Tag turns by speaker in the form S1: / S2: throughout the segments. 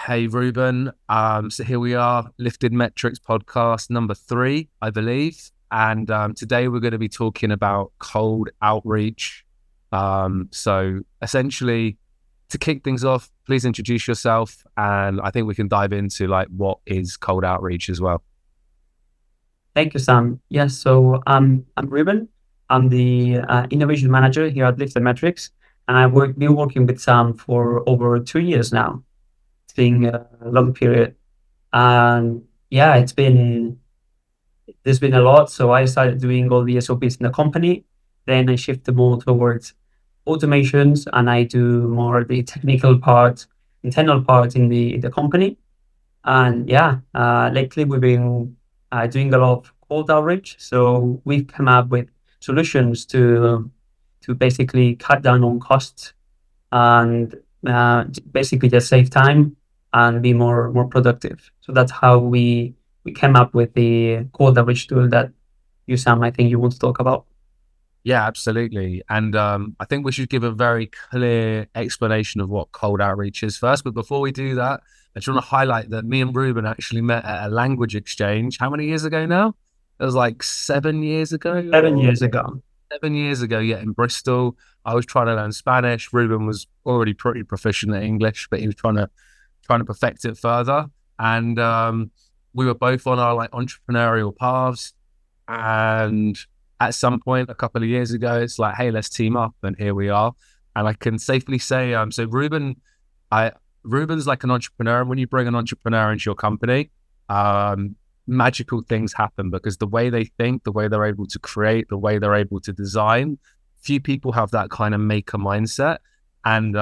S1: Hey Ruben, so here we are, Lifted Metrics podcast number 3, I believe. And today we're going to be talking about cold outreach. So essentially, to kick things off, please introduce yourself, and I think we can dive into like what is cold outreach as well.
S2: Thank you, Sam. Yes, so I'm Ruben. I'm the innovation manager here at Lifted Metrics, and been working with Sam for over 2 years now. It's been a long period, and yeah, there's been a lot. So I started doing all the SOPs in the company. Then I shifted more towards automations, and I do more the technical part, internal part in the company. And yeah, lately we've been doing a lot of cold outreach. So we've come up with solutions to basically cut down on costs and basically just save time and be more productive. So that's how we came up with the cold outreach tool that you, Sam, I think you want to talk about.
S1: Yeah, absolutely. And I think we should give a very clear explanation of what cold outreach is first. But before we do that, I just want to highlight that me and Ruben actually met at a language exchange. How many years ago now? It was like 7 years ago.
S2: 7 years ago.
S1: 7 years ago, yeah, in Bristol. I was trying to learn Spanish. Ruben was already pretty proficient at English, but he was trying to perfect it further. And we were both on our like entrepreneurial paths. And at some point a couple of years ago, it's like, hey, let's team up, and here we are. And I can safely say, so Ruben's like an entrepreneur, and when you bring an entrepreneur into your company, magical things happen because the way they think, the way they're able to create, the way they're able to design, few people have that kind of maker mindset. And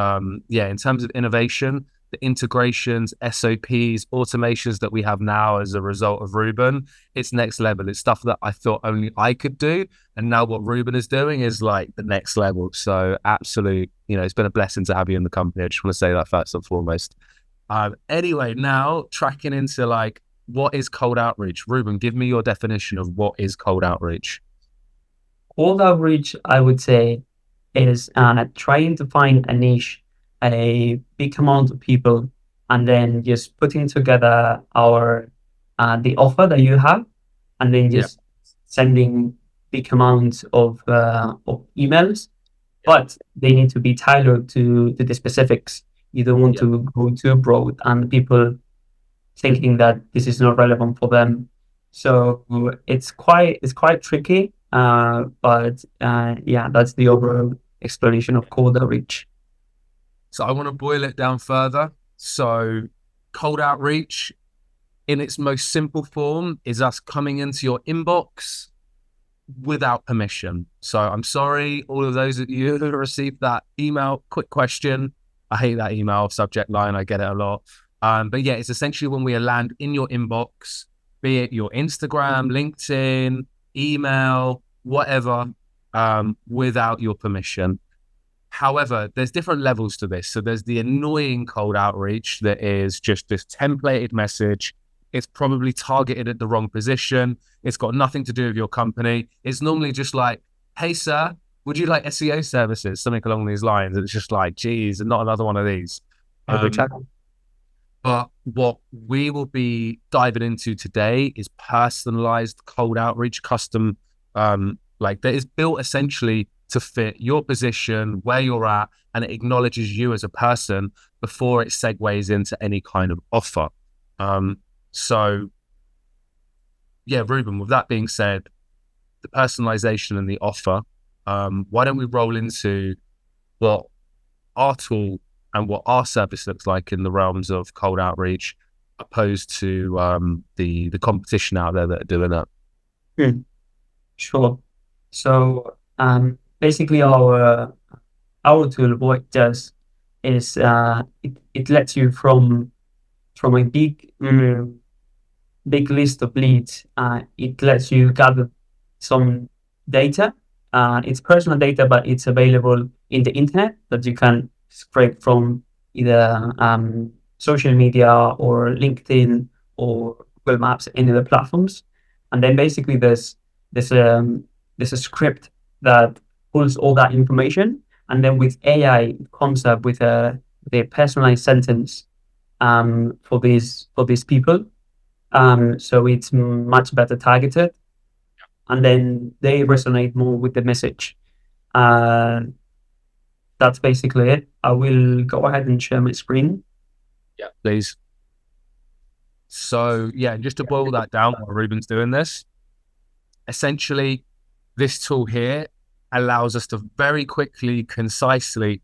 S1: yeah, in terms of innovation, the integrations, SOPs, automations that we have now as a result of Ruben, it's next level. It's stuff that I thought only I could do. And now what Ruben is doing is like the next level. So absolute, it's been a blessing to have you in the company. I just want to say that first and foremost. Anyway, now tracking into like, what is cold outreach? Ruben, give me your definition of what is cold outreach.
S2: Cold outreach, I would say, is trying to find a niche, a big amount of people, and then just putting together our the offer that you have, and then
S1: Yeah.
S2: just sending big amounts of emails,
S1: Yeah.
S2: but they need to be tailored to the specifics. You don't want
S1: Yeah.
S2: to go too broad and people thinking that this is not relevant for them. So it's quite tricky. But yeah, that's the overall explanation of cold outreach.
S1: So I want to boil it down further. So cold outreach in its most simple form is us coming into your inbox without permission. So I'm sorry, all of those of you who received that email, quick question. I hate that email subject line. I get it a lot. But yeah, it's essentially when we land in your inbox, be it your Instagram, LinkedIn, email, whatever, without your permission. However, there's different levels to this. So there's the annoying cold outreach that is just this templated message. It's probably targeted at the wrong position. It's got nothing to do with your company. It's normally just like, hey, sir, would you like SEO services? Something along these lines. And it's just like, geez, and not another one of these.
S2: Every
S1: Um,
S2: time.
S1: but what we will be diving into today is personalized cold outreach, custom, like that is built essentially to fit your position, where you're at, and it acknowledges you as a person before it segues into any kind of offer. So yeah, Ruben, with that being said, the personalization and the offer, why don't we roll into what our tool and what our service looks like in the realms of cold outreach, opposed to the competition out there that are doing that.
S2: Hmm, sure. So basically our tool, what it does is it lets you from a big list of leads. It lets you gather some data. It's personal data, but it's available in the internet that you can scrape from either social media or LinkedIn or Google Maps, any other platforms. And then basically there's a there's a script that pulls all that information, and then with AI it comes up with a personalized sentence for these people. So it's much better targeted, and then they resonate more with the message. Uh, that's basically it. I will go ahead and share my screen.
S1: Yeah, please. So yeah, just to boil that down while Ruben's doing this, essentially this tool here allows us to very quickly, concisely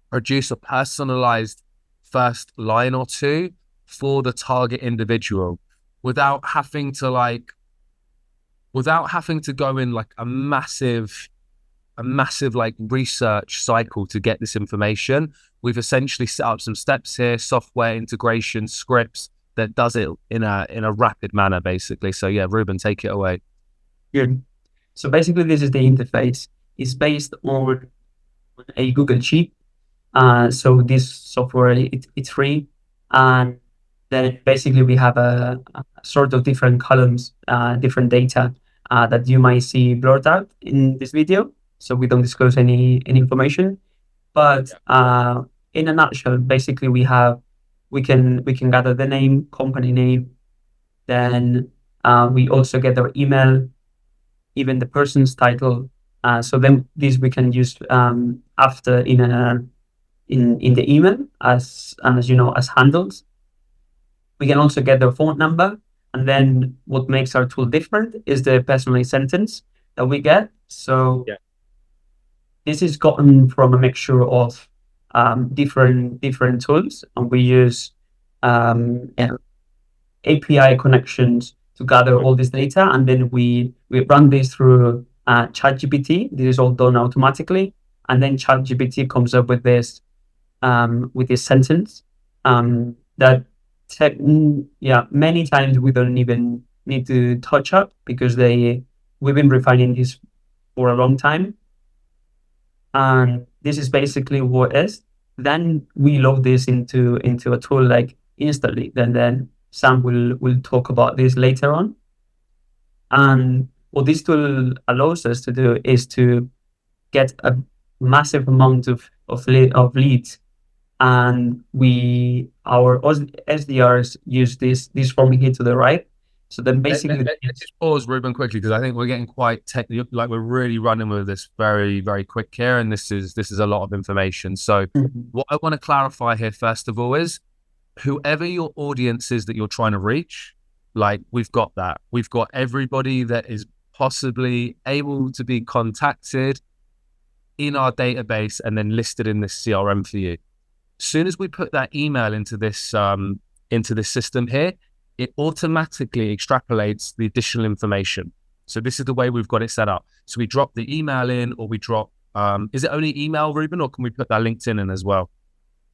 S1: produce a personalized first line or two for the target individual without having to go in like a massive like research cycle to get this information. We've essentially set up some steps here, software integration scripts that does it in a rapid manner, basically. So yeah, Ruben, take it away.
S2: Good. So basically, this is the interface. It's based on a Google Sheet. So this software, it's free, and then basically we have a sort of different columns, different data that you might see blurred out in this video. So we don't disclose any information, but in a nutshell, basically we can gather the name, company name, then we also get their email, even the person's title. So then this we can use after in the email as you know, as handles. We can also get their phone number, and then what makes our tool different is the personalized sentence that we get. So this is gotten from a mixture of different tools, and we use API connections to gather all this data, and then we run this through ChatGPT. This is all done automatically, and then ChatGPT comes up with this sentence that many times we don't even need to touch up because we've been refining this for a long time, and this is basically what it is. Then we load this into a tool like Instantly. Then Sam will talk about this later on. And what this tool allows us to do is to get a massive amount of leads, and our SDRs use this form here to the right. So then basically,
S1: let's just pause, Ruben, quickly, because I think we're getting quite technical. Like we're really running with this very, very quick here, and this is a lot of information. So what I want to clarify here first of all is whoever your audience is that you're trying to reach. Like we've got that. We've got everybody that is possibly able to be contacted in our database and then listed in this CRM for you. As soon as we put that email into this system here, it automatically extrapolates the additional information. So this is the way we've got it set up. So we drop the email in, or we drop, is it only email, Ruben, or can we put that LinkedIn in as well?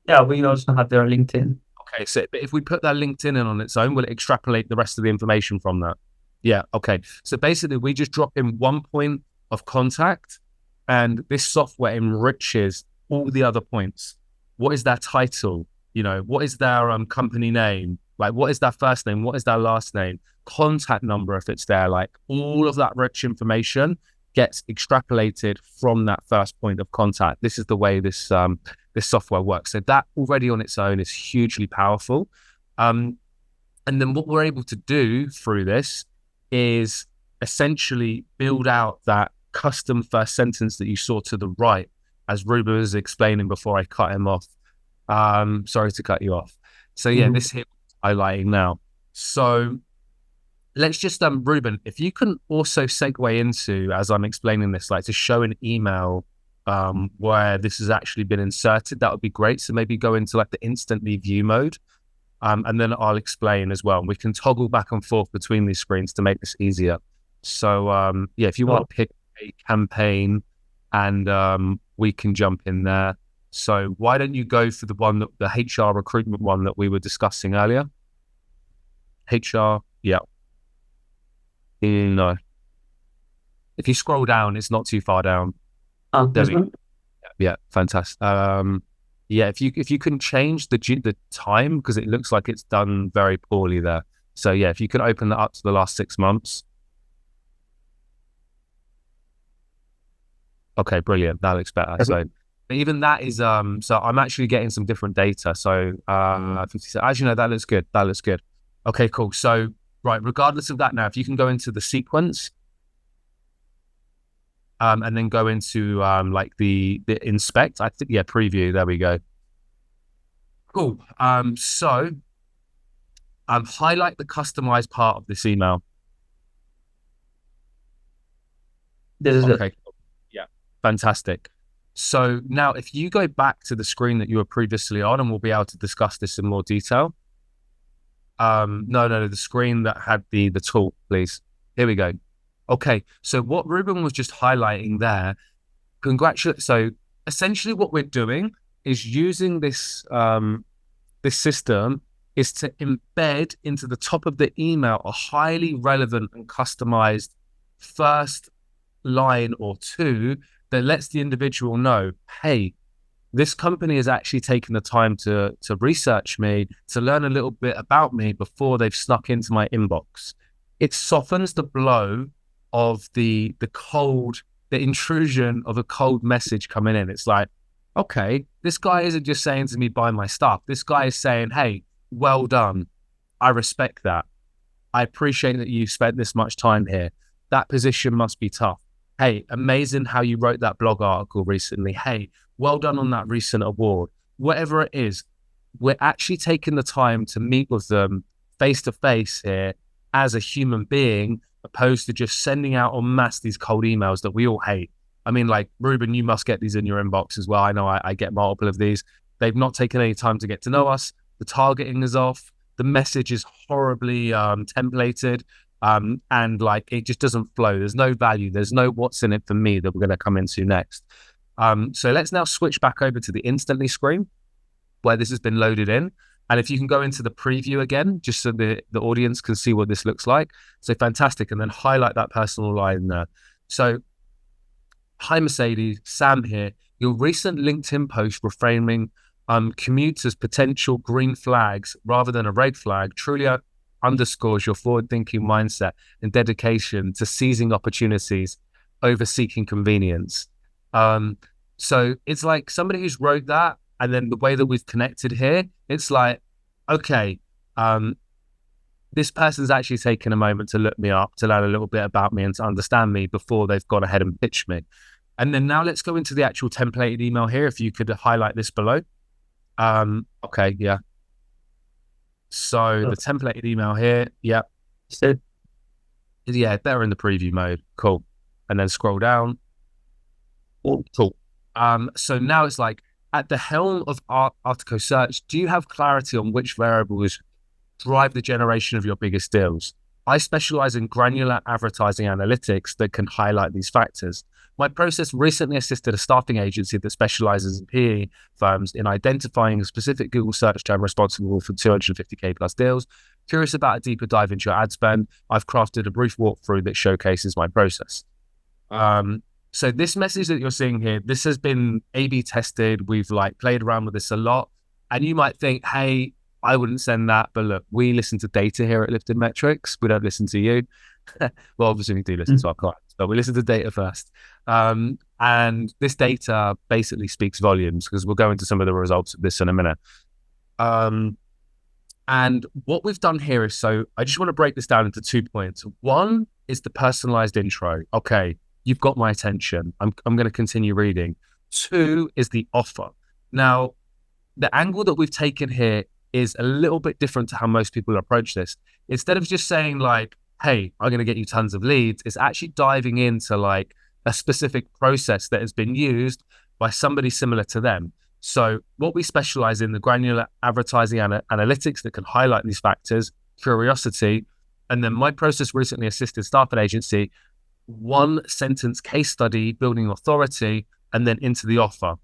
S2: Yeah, we also have their LinkedIn.
S1: Okay, so if we put that LinkedIn in on its own, will it extrapolate the rest of the information from that? Yeah, okay. So basically, we just drop in one point of contact, and this software enriches all the other points. What is their title? You know, what is their company name? Like, what is their first name? What is their last name? Contact number, if it's there. Like, all of that rich information gets extrapolated from that first point of contact. This is the way this software works. So that already on its own is hugely powerful. And then what we're able to do through this is essentially build out that custom first sentence that you saw to the right, as Ruben was explaining before I cut him off. Sorry to cut you off. So yeah, this here highlighting now. So let's just, Ruben, if you can also segue into, as I'm explaining this, like to show an email where this has actually been inserted, that would be great. So maybe go into like the instantly view mode, and then I'll explain as well. We can toggle back and forth between these screens to make this easier. So yeah, if you want to pick a campaign, and we can jump in there. So why don't you go for the HR recruitment one that we were discussing earlier? HR, yeah. No. If you scroll down, it's not too far down.
S2: Oh, this one?
S1: Yeah, fantastic. Yeah, if you can change the time, because it looks like it's done very poorly there. So yeah, if you could open that up to the last 6 months. Okay, brilliant. That looks better. So But even that is so I'm actually getting some different data. So 57, actually no, that looks good. That looks good. Okay, cool. So right, regardless of that now, if you can go into the sequence and then go into like the inspect, I think, yeah, preview, there we go. Cool. So highlight the customized part of this email.
S2: This is it.
S1: Okay. Yeah. Fantastic. So now if you go back to the screen that you were previously on, and we'll be able to discuss this in more detail. No, the screen that had the tool, please. Here we go. Okay. So what Ruben was just highlighting there, so essentially what we're doing is using this this system is to embed into the top of the email a highly relevant and customized first line or two that lets the individual know, hey, this company has actually taken the time to research me, to learn a little bit about me before they've snuck into my inbox. It softens the blow of the intrusion of a cold message coming in. It's like, okay, this guy isn't just saying to me, buy my stuff. This guy is saying, hey, well done. I respect that. I appreciate that you spent this much time here. That position must be tough. Hey, amazing how you wrote that blog article recently. Hey, well done on that recent award. Whatever it is, we're actually taking the time to meet with them face to face here as a human being, opposed to just sending out en masse these cold emails that we all hate. I mean, like, Ruben, you must get these in your inbox as well. I know I get multiple of these. They've not taken any time to get to know us. The targeting is off. The message is horribly templated. And like, it just doesn't flow. There's no value. There's no what's in it for me that we're going to come into next. So let's now switch back over to the instantly screen where this has been loaded in. And if you can go into the preview again, just so the audience can see what this looks like. So fantastic. And then highlight that personal line there. So, hi, Mercedes, Sam here. Your recent LinkedIn post reframing commuters' potential green flags rather than a red flag truly underscores your forward-thinking mindset and dedication to seizing opportunities over seeking convenience. So it's like somebody who's wrote that, and then the way that we've connected here, it's like, okay, this person's actually taken a moment to look me up, to learn a little bit about me and to understand me before they've gone ahead and pitched me. And then now let's go into the actual templated email here. If you could highlight this below. Okay, yeah. So the templated email here, yeah.
S2: So,
S1: yeah, better in the preview mode. Cool. And then scroll down. Cool. So now it's like, at the helm of Artico Search, do you have clarity on which variables drive the generation of your biggest deals? I specialize in granular advertising analytics that can highlight these factors. My process recently assisted a staffing agency that specializes in PE firms in identifying a specific Google search term responsible for 250K plus deals. Curious about a deeper dive into your ad spend, I've crafted a brief walkthrough that showcases my process. So this message that you're seeing here, this has been A/B tested. We've like played around with this a lot. And you might think, hey, I wouldn't send that. But look, we listen to data here at Lifted Metrics. We don't listen to you. Well, obviously we do listen to our clients, but we listen to data first. And this data basically speaks volumes, because we'll go into some of the results of this in a minute. And what we've done here is, so I just want to break this down into 2 points. One is the personalized intro. Okay, you've got my attention. I'm going to continue reading. 2 is the offer. Now, the angle that we've taken here is a little bit different to how most people approach this. Instead of just saying like, hey, I'm going to get you tons of leads, it's actually diving into like a specific process that has been used by somebody similar to them. So what we specialize in, the granular advertising analytics that can highlight these factors, curiosity, and then my process recently assisted staffing agency, 1 sentence case study, building authority, and then into the offer.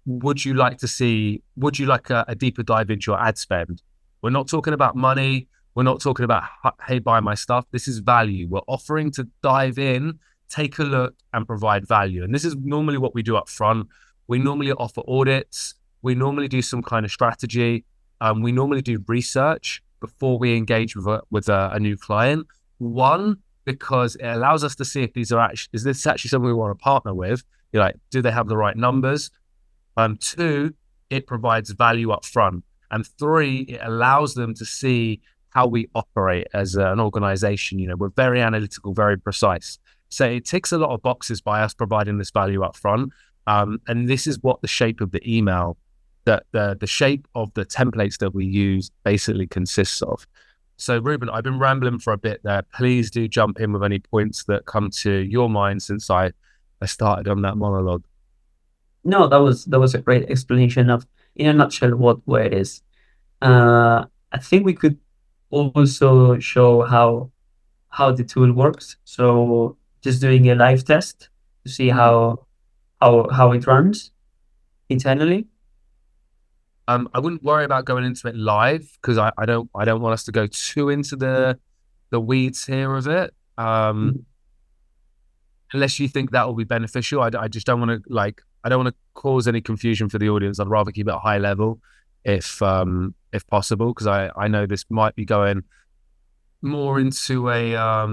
S1: Would you like a deeper dive into your ad spend? We're not talking about money. We're not talking about, hey, buy my stuff. This is value. We're offering to dive in, take a look, and provide value. And this is normally what we do up front. We normally offer audits. We normally do some kind of strategy. We normally do research before we engage with a new client. 1, because it allows us to see if is this actually someone we want to partner with. You're like, do they have the right numbers? Two, it provides value up front. And three, it allows them to see how we operate as an organization. We're very analytical, very precise. So it ticks a lot of boxes by us providing this value up front. And this is what the shape of the email, the shape of the templates that we use basically consists of. So Ruben, I've been rambling for a bit there. Please do jump in with any points that come to your mind since I started on that monologue.
S2: No, that was a great explanation of, in a nutshell, what it is. I think we could also show how the tool works. So just doing a live test to see how it runs internally.
S1: I wouldn't worry about going into it live because I don't want us to go too into the weeds here of it. Unless you think that will be beneficial. I just don't want to I don't want to cause any confusion for the audience. I'd rather keep it at a high level if possible, because I know this might be going more into a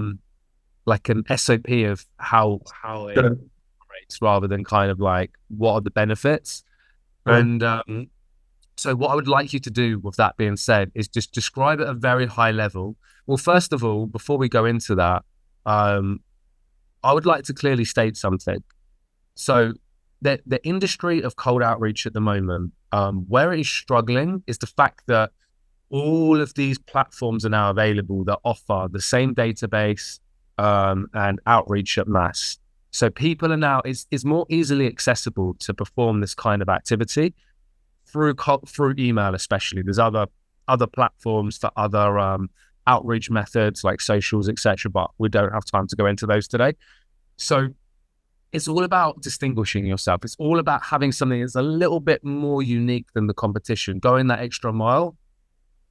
S1: like an SOP of how it operates rather than kind of like what are the benefits. And so what I would like you to do with that being said is just describe at a very high level. Well, first of all, before we go into that, I would like to clearly state something. So the industry of cold outreach at the moment, where it is struggling is the fact that all of these platforms are now available that offer the same database and outreach at mass. So people are now, it's more easily accessible to perform this kind of activity through email, especially. There's other platforms for other outreach methods like socials, etc., but we don't have time to go into those today. So it's all about distinguishing yourself. It's all about having something that's a little bit more unique than the competition, going that extra mile.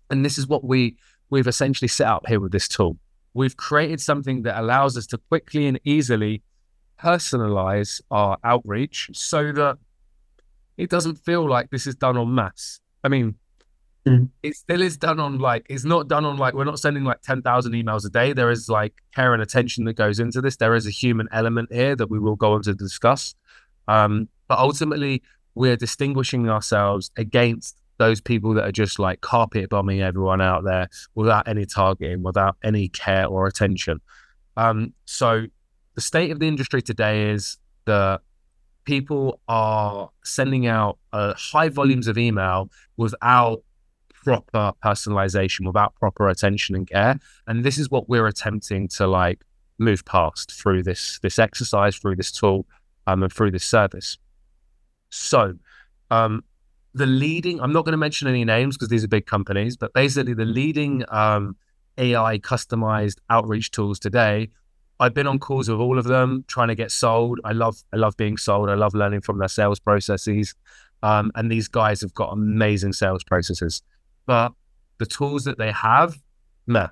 S1: And this is what we've essentially set up here with this tool. We've created something that allows us to quickly and easily personalize our outreach so that it doesn't feel like this is done en masse. I mean, it still is done on it's not done on we're not sending 10,000 emails a day. There is care and attention that goes into this. There is a human element here that we will go on to discuss. But ultimately, we're distinguishing ourselves against those people that are just carpet bombing everyone out there without any targeting, without any care or attention. So the state of the industry today is that people are sending out high volumes of email without proper personalization, without proper attention and care. And this is what we're attempting to move past through this exercise, through this tool, and through this service. So I'm not going to mention any names because these are big companies, but basically the leading AI customized outreach tools today, I've been on calls with all of them trying to get sold. I love being sold. I love learning from their sales processes. And these guys have got amazing sales processes. But the tools that they have, meh.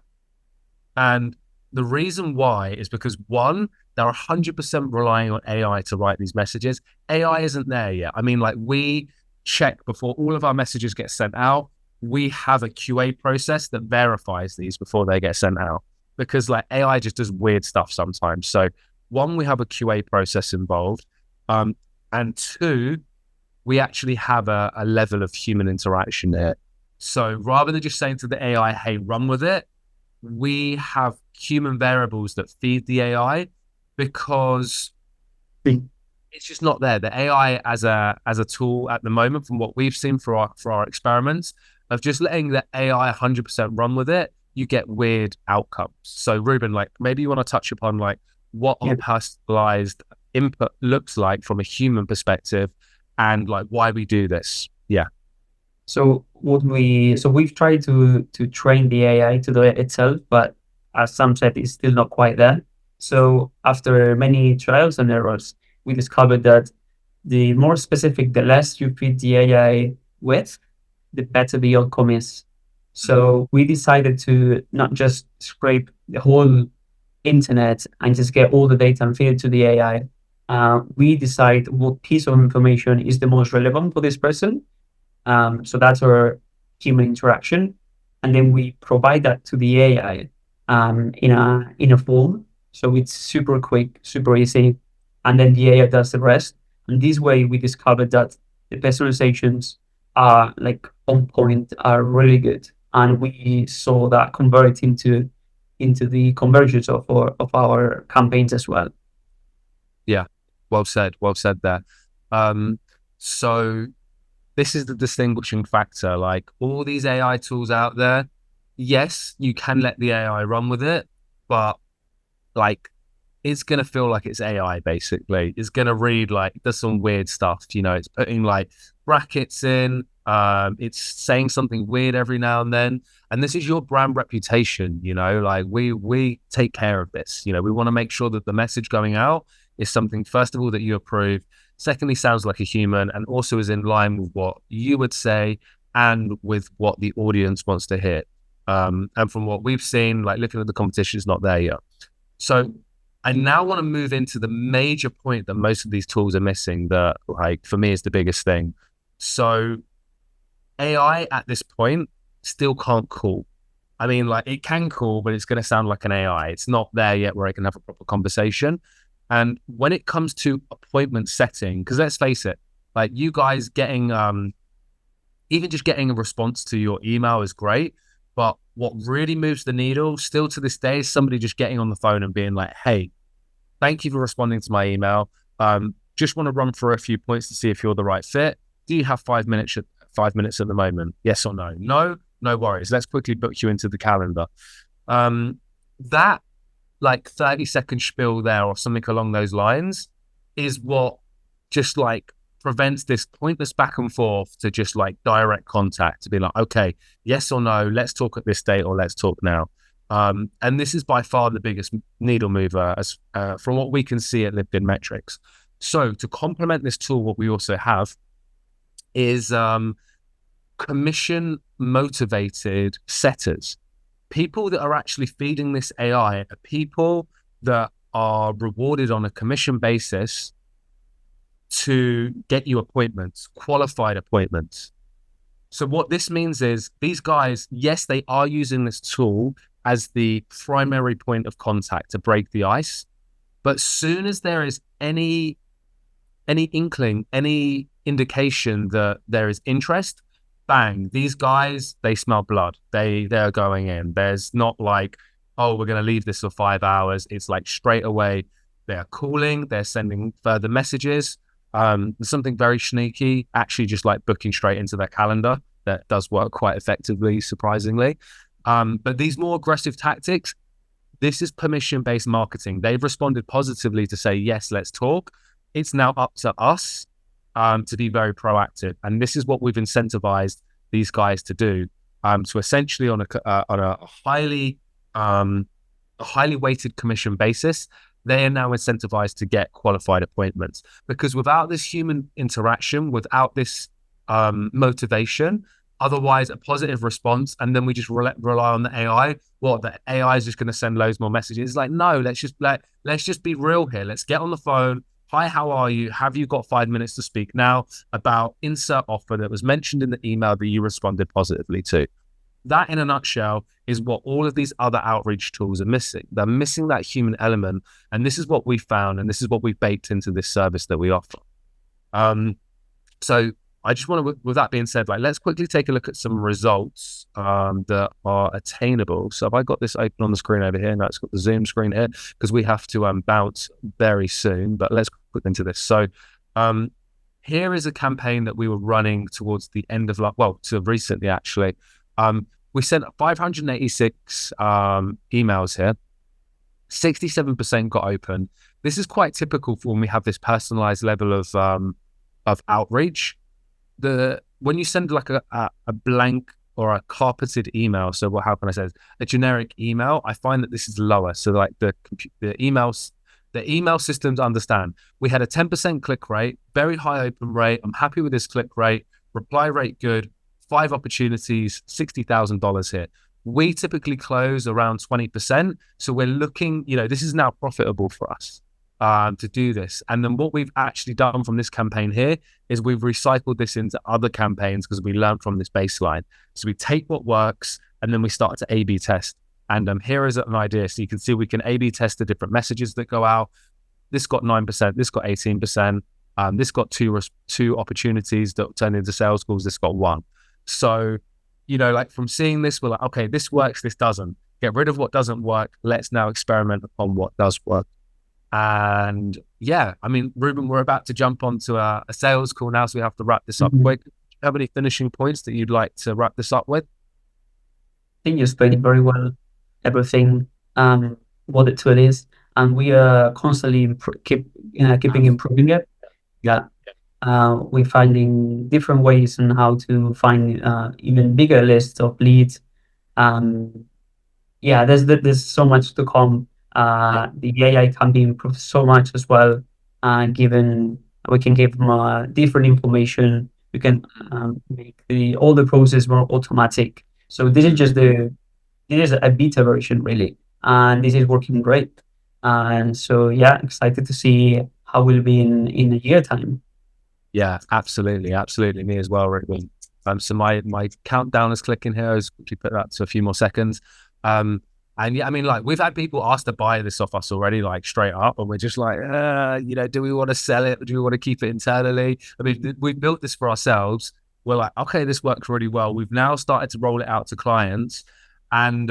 S1: And the reason why is because, one, they're 100% relying on AI to write these messages. AI isn't there yet. I mean, we check before all of our messages get sent out. We have a QA process that verifies these before they get sent out, because AI just does weird stuff sometimes. So one, we have a QA process involved. And two, we actually have a level of human interaction there. So rather than just saying to the AI, hey, run with it, we have human variables that feed the AI, because it's just not there. The AI as a tool at the moment, from what we've seen for our experiments of just letting the AI 100% run with it, you get weird outcomes. So Ruben, maybe you want to touch upon what our personalized input looks like from a human perspective and why we do this. Yeah.
S2: So we've tried to train the AI to do it itself, but as Sam said, it's still not quite there. So after many trials and errors, we discovered that the more specific, the less you feed the AI with, the better the outcome is. So we decided to not just scrape the whole internet and just get all the data and feed it to the AI. We decide what piece of information is the most relevant for this person. So that's our human interaction. And then we provide that to the AI in a form. So it's super quick, super easy. And then the AI does the rest. And this way we discovered that the personalizations are like on point, are really good. And we saw that convert into the conversions of our campaigns as well.
S1: Yeah, well said there. So this is the distinguishing factor. Like all these AI tools out there, yes, you can let the AI run with it, but like it's gonna feel like it's AI basically. It's gonna read like there's some weird stuff, it's putting like brackets in, it's saying something weird every now and then. And this is your brand reputation, like we take care of this. We want to make sure that the message going out is something, first of all, that you approve, secondly, sounds like a human, and also is in line with what you would say and with what the audience wants to hear. And from what we've seen, like looking at the competition, is not there yet. So I now want to move into the major point that most of these tools are missing, that like for me is the biggest thing. So AI at this point still can't call. I mean, like it can call, but it's going to sound like an AI. It's not there yet where I can have a proper conversation. And when it comes to appointment setting, because let's face it, like you guys getting, even just getting a response to your email is great. But what really moves the needle still to this day is somebody just getting on the phone and being like, hey, thank you for responding to my email. Just want to run through a few points to see if you're the right fit. Do you have 5 minutes at the moment? Yes or no? No worries. Let's quickly book you into the calendar. That like 30-second spiel there or something along those lines is what just like prevents this pointless back and forth to just like direct contact, to be like, okay, yes or no, let's talk at this date or let's talk now. And this is by far the biggest needle mover as from what we can see at LinkedIn Metrics. So to complement this tool, what we also have is commission motivated setters. People that are actually feeding this AI are people that are rewarded on a commission basis to get you appointments, qualified appointments. So what this means is these guys, yes, they are using this tool as the primary point of contact to break the ice. But soon as there is any inkling, any indication that there is interest, bang, these guys, they smell blood. They're going in. There's not like, oh, we're going to leave this for 5 hours. It's like straight away, they're calling, they're sending further messages. There's something very sneaky, actually just like booking straight into their calendar. That does work quite effectively, surprisingly. But these more aggressive tactics, this is permission-based marketing. They've responded positively to say, yes, let's talk. It's now up to us to be very proactive. And this is what we've incentivized these guys to do. So essentially on a highly weighted commission basis, they are now incentivized to get qualified appointments, because without this human interaction, without this motivation, otherwise a positive response, and then we just rely on the AI. What, the AI is just going to send loads more messages? It's like, no, let's just be real here. Let's get on the phone. Hi, how are you? Have you got 5 minutes to speak now about insert offer that was mentioned in the email that you responded positively to? That, in a nutshell, is what all of these other outreach tools are missing. They're missing that human element. And this is what we found, and this is what we've baked into this service that we offer. So I just want to, with that being said, like, let's quickly take a look at some results that are attainable. So have I got this open on the screen over here? No, it's got the Zoom screen here because we have to bounce very soon, but let's click into this. So here is a campaign that we were running towards the end of, to recently actually. We sent 586 emails here. 67% got open. This is quite typical for when we have this personalized level of outreach. When you send like a blank or a carpeted email, so how can I say this? A generic email, I find that this is lower. So like the email systems understand. We had a 10% click rate, very high open rate. I'm happy with this click rate. Reply rate good. 5 opportunities, $60,000 here. We typically close around 20%. So we're looking, this is now profitable for us to do this. And then what we've actually done from this campaign here is we've recycled this into other campaigns because we learned from this baseline. So we take what works and then we start to A/B test. And here is an idea. So you can see we can A/B test the different messages that go out. This got 9%, this got 18%. This got two opportunities that turned into sales calls. This got one. So, like from seeing this, we're like, okay, this works, this doesn't. Get rid of what doesn't work. Let's now experiment upon what does work. And yeah, I mean, Ruben, we're about to jump onto a sales call now, so we have to wrap this up quick. Do you have any finishing points that you'd like to wrap this up with?
S2: I think you explained it very well, everything, what the tool is, and we are constantly keeping improving it. Yeah. We're finding different ways on how to find even bigger lists of leads. Yeah, there's so much to come. The AI can be improved so much as well, given we can give them different information. We can make all the process more automatic. So this is a beta version really, and this is working great. And so yeah, excited to see how we'll be in a year time.
S1: Yeah, absolutely. Me as well, Ruben. So my countdown is clicking here. As quickly put that to a few more seconds. And yeah, I mean, like we've had people ask to buy this off us already, like straight up, and we're just like, do we want to sell it? Do we want to keep it internally? I mean, we built this for ourselves. We're like, okay, this works really well. We've now started to roll it out to clients, and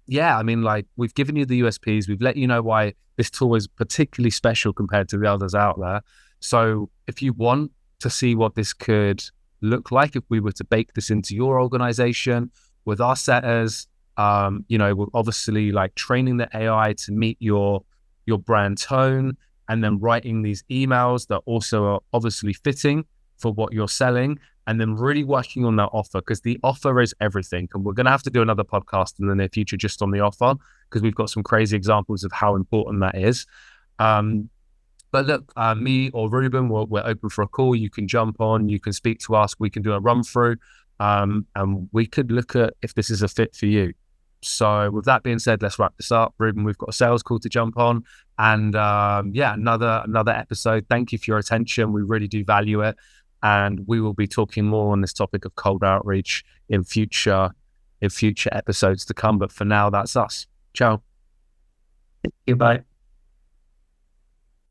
S1: yeah, I mean, like we've given you the USPs. We've let you know why this tool is particularly special compared to the others out there. So if you want to see what this could look like, if we were to bake this into your organization with our setters, we're obviously like training the AI to meet your brand tone, and then writing these emails that also are obviously fitting for what you're selling, and then really working on that offer, because the offer is everything. And we're going to have to do another podcast in the near future just on the offer, because we've got some crazy examples of how important that is. But look, me or Ruben, we're open for a call. You can jump on, you can speak to us, we can do a run through, and we could look at if this is a fit for you. So with that being said, let's wrap this up. Ruben, we've got a sales call to jump on, and yeah, another episode. Thank you for your attention. We really do value it. And we will be talking more on this topic of cold outreach in future episodes to come. But for now, that's us. Ciao.
S2: Goodbye.